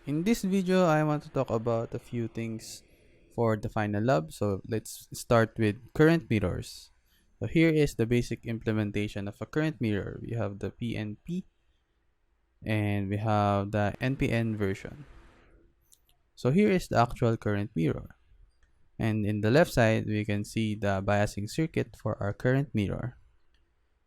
In this video, I want to talk about a few things for the final lab. So let's start with current mirrors. So here is the basic implementation of a current mirror. We have the PNP and we have the NPN version. So here is the actual current mirror. And in the left side, we can see the biasing circuit for our current mirror.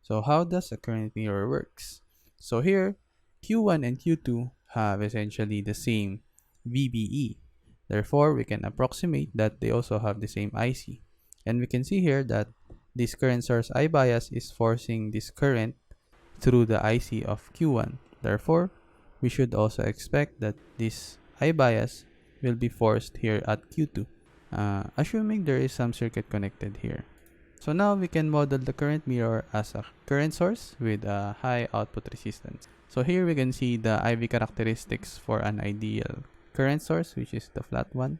So how does a current mirror works? So here, Q1 and Q2 have essentially the same VBE. Therefore, we can approximate that they also have the same IC. And we can see here that this current source I bias is forcing this current through the IC of Q1. Therefore, we should also expect that this I bias will be forced here at Q2, assuming there is some circuit connected here. So now we can model the current mirror as a current source with a high output resistance. So here we can see the IV characteristics for an ideal current source, which is the flat one,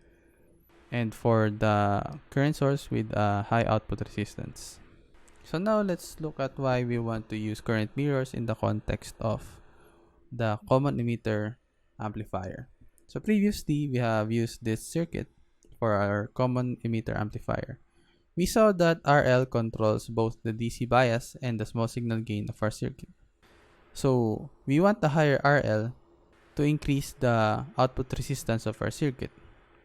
and for the current source with a high output resistance. So now let's look at why we want to use current mirrors in the context of the common emitter amplifier. So previously we have used this circuit for our common emitter amplifier. We saw that RL controls both the DC bias and the small signal gain of our circuit. So we want the higher RL to increase the output resistance of our circuit,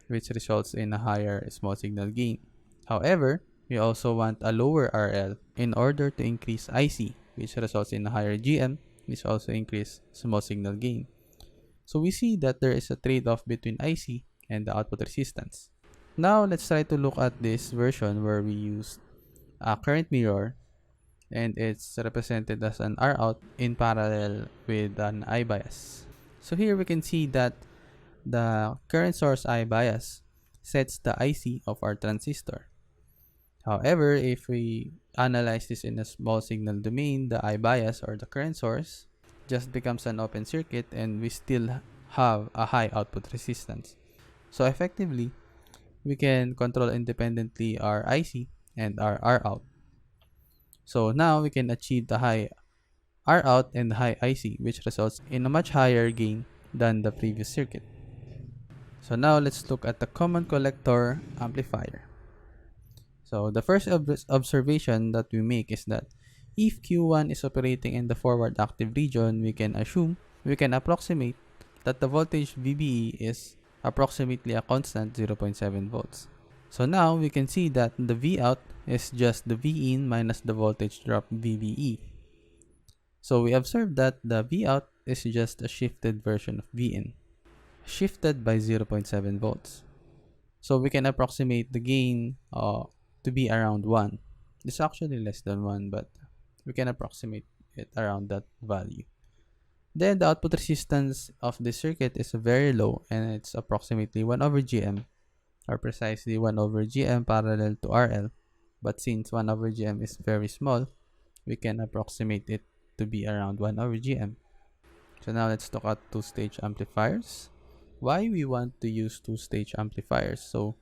which results in a higher small signal gain. However, we also want a lower RL in order to increase IC, which results in a higher GM, which also increase small signal gain. So we see that there is a trade-off between IC and the output resistance. Now let's try to look at this version where we use a current mirror and it's represented as an R out in parallel with an I bias. So here we can see that the current source I bias sets the IC of our transistor. However, if we analyze this in a small signal domain, the I bias or the current source just becomes an open circuit and we still have a high output resistance. So effectively, we can control independently our IC and our R out. So now we can achieve the high R out and high IC, which results in a much higher gain than the previous circuit. So now let's look at the common collector amplifier. So the first observation that we make is that if Q1 is operating in the forward active region, we can approximate that the voltage VBE is approximately a constant 0.7 volts. So now we can see that the V out is just the V in minus the voltage drop VBE. So we observe that the V out is just a shifted version of V in, shifted by 0.7 volts. So we can approximate the gain to be around 1. It's actually less than 1, but we can approximate it around that value. Then the output resistance of this circuit is very low and it's approximately 1 over GM, or precisely 1 over GM parallel to RL. But since 1 over GM is very small, we can approximate it to be around 1 over GM. So now let's talk about two-stage amplifiers. Why we want to use two-stage amplifiers? So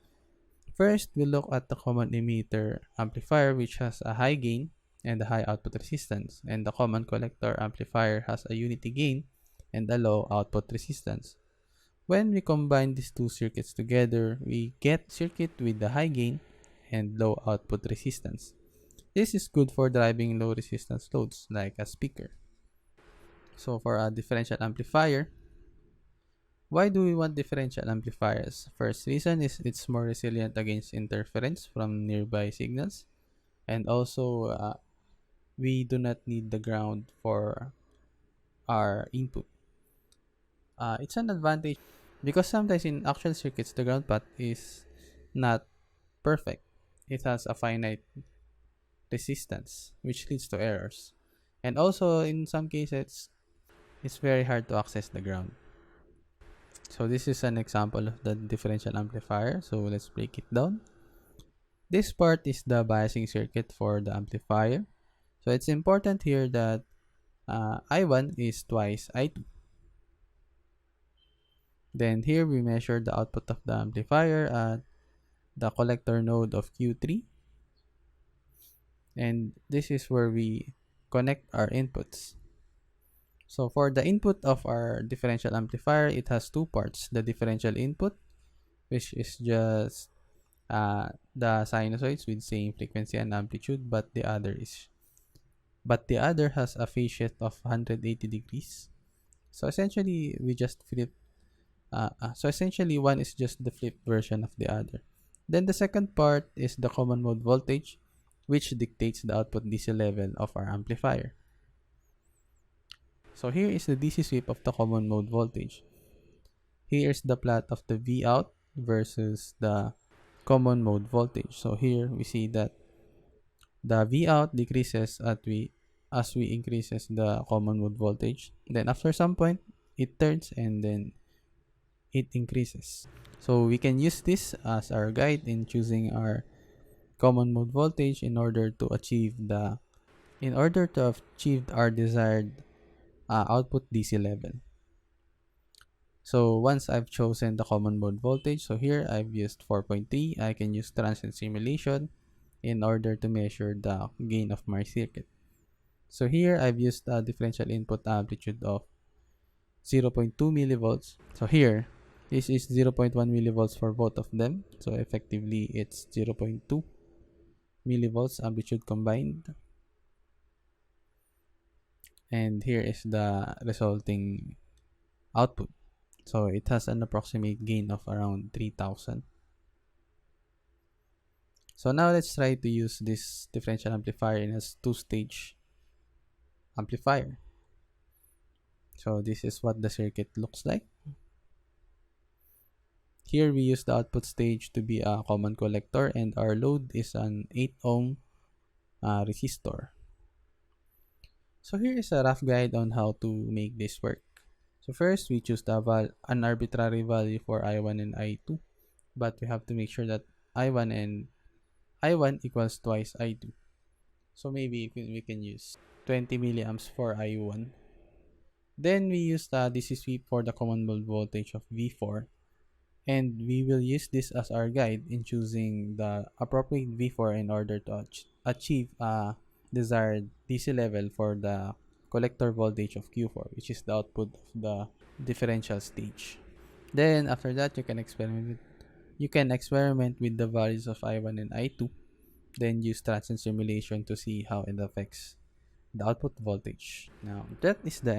first, we look at the common emitter amplifier, which has a high gain and a high output resistance, and the common collector amplifier has a unity gain and a low output resistance. When we combine these two circuits together, we get circuit with the high gain and low output resistance. This is good for driving low resistance loads like a speaker. So for a differential amplifier, why do we want differential amplifiers? First reason is it's more resilient against interference from nearby signals, and also we do not need the ground for our input. It's an advantage because sometimes in actual circuits the ground path is not perfect. It has a finite resistance which leads to errors, and also in some cases it's very hard to access the ground. So this is an example of the differential amplifier. So let's break it down. This part is the biasing circuit for the amplifier. So it's important here that I1 is twice I2. Then here we measure the output of the amplifier at the collector node of Q3. And this is where we connect our inputs. So for the input of our differential amplifier, it has two parts. The differential input, which is just the sinusoids with same frequency and amplitude, but the other has a phase shift of 180 degrees. So essentially, we just flip. So essentially, one is just the flipped version of the other. Then the second part is the common mode voltage, which dictates the output DC level of our amplifier. So here is the DC sweep of the common mode voltage. Here is the plot of the V out versus the common mode voltage. So here we see that the V out decreases as we increases the common mode voltage. Then after some point, it turns and then it increases. So we can use this as our guide in choosing our common mode voltage in order to achieve our desired output DC level. So once I've chosen the common mode voltage, so here I've used 4.3. I can use transient simulation in order to measure the gain of my circuit. So here I've used a differential input amplitude of 0.2 millivolts. So here, this is 0.1 millivolts for both of them. So effectively, it's 0.2 millivolts amplitude combined. And here is the resulting output. So it has an approximate gain of around 3000. So now let's try to use this differential amplifier in a two-stage amplifier. So this is what the circuit looks like. Here we use the output stage to be a common collector and our load is an 8 ohm resistor. So here is a rough guide on how to make this work. So first we choose an arbitrary value for I1 and I2, but we have to make sure that I1 equals twice I2. So maybe we can use 20 milliamps for I1. Then we use the DC sweep for the common mode voltage of V4. And we will use this as our guide in choosing the appropriate V4 in order to achieve a desired DC level for the collector voltage of Q4, which is the output of the differential stage. Then after that, you can experiment with the values of I1 and I2, then use transient simulation to see how it affects the output voltage. Now, that is the